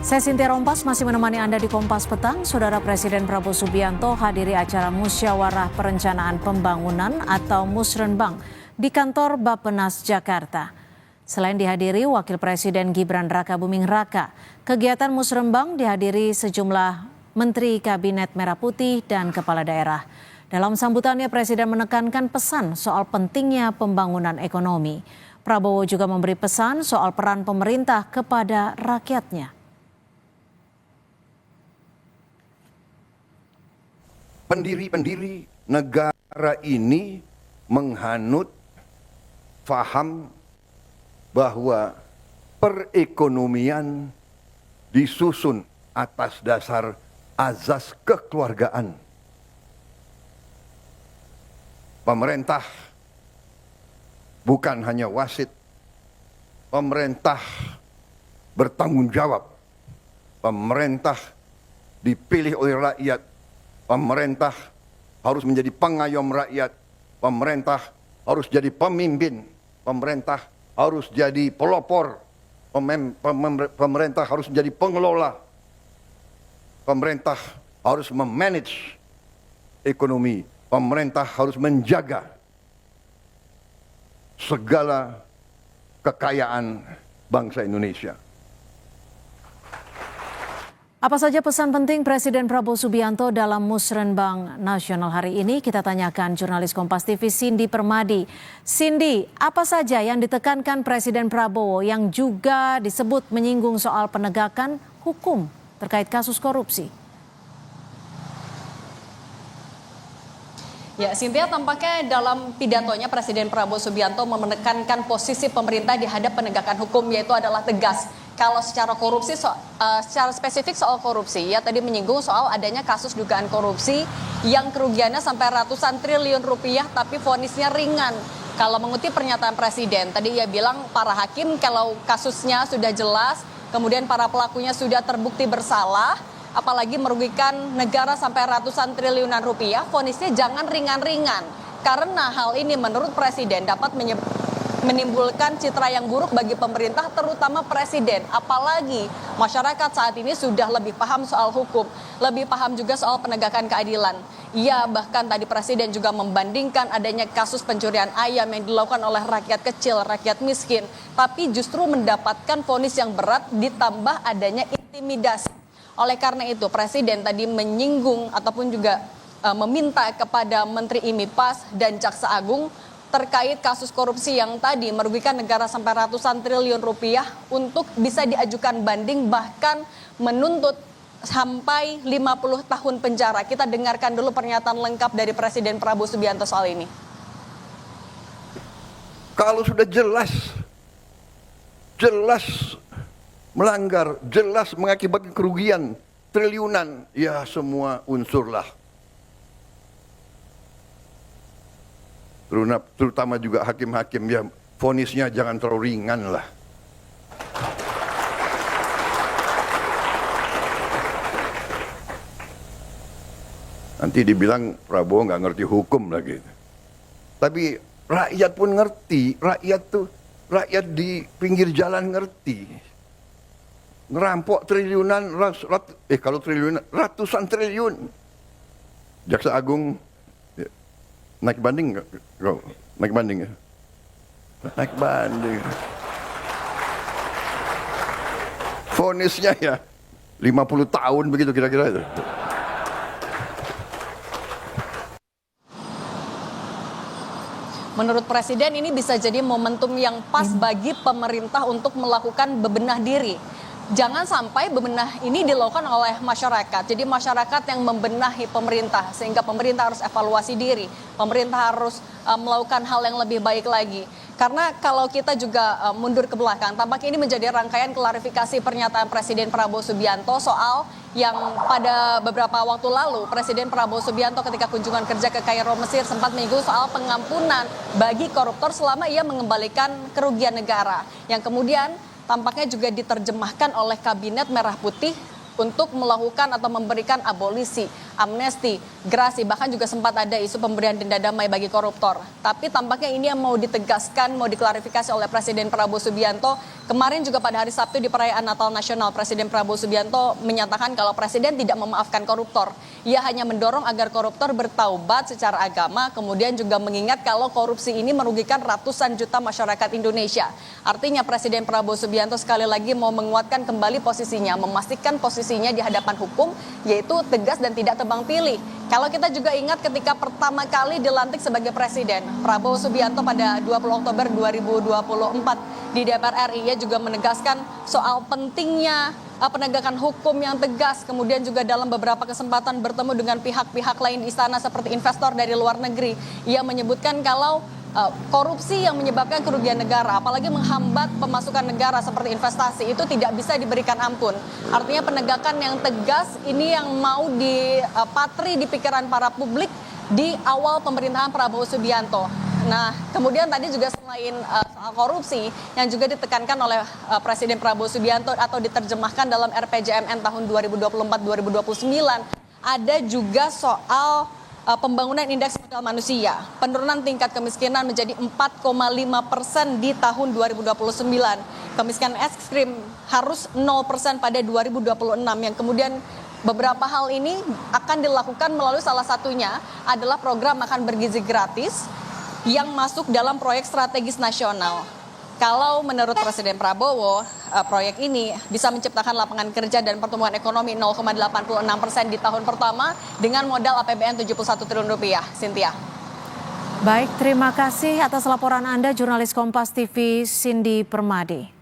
Saya Sintia Rompas masih menemani Anda di Kompas Petang. Saudara Presiden Prabowo Subianto hadiri acara Musyawarah Perencanaan Pembangunan atau Musrenbang di kantor Bappenas Jakarta. Selain dihadiri Wakil Presiden Gibran Rakabuming Raka, kegiatan Musrenbang dihadiri sejumlah Menteri Kabinet Merah Putih dan Kepala Daerah. Dalam sambutannya Presiden menekankan pesan soal pentingnya pembangunan ekonomi. Prabowo juga memberi pesan soal peran pemerintah kepada rakyatnya. Pendiri-pendiri negara ini menghanut faham bahwa perekonomian disusun atas dasar azas kekeluargaan. Pemerintah bukan hanya wasit, pemerintah bertanggung jawab, pemerintah dipilih oleh rakyat. Pemerintah harus menjadi pengayom rakyat, pemerintah harus jadi pemimpin, pemerintah harus jadi pelopor, pemerintah harus menjadi pengelola, pemerintah harus memanage ekonomi, pemerintah harus menjaga segala kekayaan bangsa Indonesia. Apa saja pesan penting Presiden Prabowo Subianto dalam Musrenbang Nasional hari ini? Kita tanyakan jurnalis Kompas TV Cindy Permadi. Cindy, apa saja yang ditekankan Presiden Prabowo yang juga disebut menyinggung soal penegakan hukum terkait kasus korupsi? Ya, Cynthia, tampaknya dalam pidatonya Presiden Prabowo Subianto menekankan posisi pemerintah di hadap penegakan hukum, yaitu adalah tegas. Kalau secara korupsi, secara spesifik soal korupsi, ya tadi menyinggung soal adanya kasus dugaan korupsi yang kerugiannya sampai ratusan triliun rupiah, tapi vonisnya ringan. Kalau mengutip pernyataan Presiden, tadi ia bilang para hakim kalau kasusnya sudah jelas, kemudian para pelakunya sudah terbukti bersalah, apalagi merugikan negara sampai ratusan triliunan rupiah, vonisnya jangan ringan-ringan. Karena hal ini menurut Presiden dapat menimbulkan citra yang buruk bagi pemerintah, terutama Presiden. Apalagi masyarakat saat ini sudah lebih paham soal hukum, lebih paham juga soal penegakan keadilan. Ia bahkan tadi Presiden juga membandingkan adanya kasus pencurian ayam yang dilakukan oleh rakyat kecil, rakyat miskin, tapi justru mendapatkan vonis yang berat ditambah adanya intimidasi. Oleh karena itu Presiden tadi menyinggung ataupun juga meminta kepada Menteri IMIPAS dan Jaksa Agung terkait kasus korupsi yang tadi merugikan negara sampai ratusan triliun rupiah untuk bisa diajukan banding, bahkan menuntut sampai 50 tahun penjara. Kita dengarkan dulu pernyataan lengkap dari Presiden Prabowo Subianto soal ini. Kalau sudah jelas melanggar, jelas mengakibatkan kerugian triliunan, ya semua unsurlah. Terutama juga hakim-hakim, ya vonisnya jangan terlalu ringan lah. Nanti dibilang Prabowo nggak ngerti hukum lagi. Tapi rakyat pun ngerti, rakyat di pinggir jalan ngerti. Ngerampok triliunan, kalau triliunan, ratusan triliun. Jaksa Agung naik banding nggak? Naik banding ya? Naik banding. Vonisnya ya 50 tahun begitu kira-kira itu. Menurut Presiden ini bisa jadi momentum yang pas bagi pemerintah untuk melakukan bebenah diri. Jangan sampai bebenah ini dilakukan oleh masyarakat. Jadi masyarakat yang membenahi pemerintah sehingga pemerintah harus evaluasi diri. Pemerintah harus melakukan hal yang lebih baik lagi. Karena kalau kita juga mundur ke belakang, tampaknya ini menjadi rangkaian klarifikasi pernyataan Presiden Prabowo Subianto soal yang pada beberapa waktu lalu Presiden Prabowo Subianto ketika kunjungan kerja ke Kairo, Mesir sempat menyinggung soal pengampunan bagi koruptor selama ia mengembalikan kerugian negara. Yang kemudian tampaknya juga diterjemahkan oleh Kabinet Merah Putih untuk melakukan atau memberikan abolisi amnesti, gerasi, bahkan juga sempat ada isu pemberian denda damai bagi koruptor. Tapi tampaknya ini yang mau ditegaskan, mau diklarifikasi oleh Presiden Prabowo Subianto. Kemarin juga pada hari Sabtu di perayaan Natal Nasional, Presiden Prabowo Subianto menyatakan kalau Presiden tidak memaafkan koruptor. Ia hanya mendorong agar koruptor bertaubat secara agama, kemudian juga mengingat kalau korupsi ini merugikan ratusan juta masyarakat Indonesia. Artinya Presiden Prabowo Subianto sekali lagi mau menguatkan kembali posisinya, memastikan posisinya di hadapan hukum, yaitu tegas dan tidak tebang pilih. Kalau kita juga ingat ketika pertama kali dilantik sebagai Presiden, Prabowo Subianto pada 20 Oktober 2024 di DPR RI, ia juga menegaskan soal pentingnya penegakan hukum yang tegas, kemudian juga dalam beberapa kesempatan bertemu dengan pihak-pihak lain di istana seperti investor dari luar negeri. Ia menyebutkan kalau korupsi yang menyebabkan kerugian negara, apalagi menghambat pemasukan negara seperti investasi, itu tidak bisa diberikan ampun. Artinya penegakan yang tegas ini yang mau dipatri di pikiran para publik di awal pemerintahan Prabowo Subianto. Nah, kemudian tadi juga selain soal korupsi yang juga ditekankan oleh Presiden Prabowo Subianto atau diterjemahkan dalam RPJMN tahun 2024-2029, ada juga soal pembangunan indeks sosial manusia. Penurunan tingkat kemiskinan menjadi 4,5% di tahun 2029. Kemiskinan ekstrim harus 0% pada 2026, yang kemudian beberapa hal ini akan dilakukan melalui salah satunya adalah program makan bergizi gratis yang masuk dalam proyek strategis nasional. Kalau menurut Presiden Prabowo, proyek ini bisa menciptakan lapangan kerja dan pertumbuhan ekonomi 0,86% di tahun pertama dengan modal APBN 71 triliun rupiah. Cynthia. Baik, terima kasih atas laporan Anda, jurnalis Kompas TV Cindy Permadi.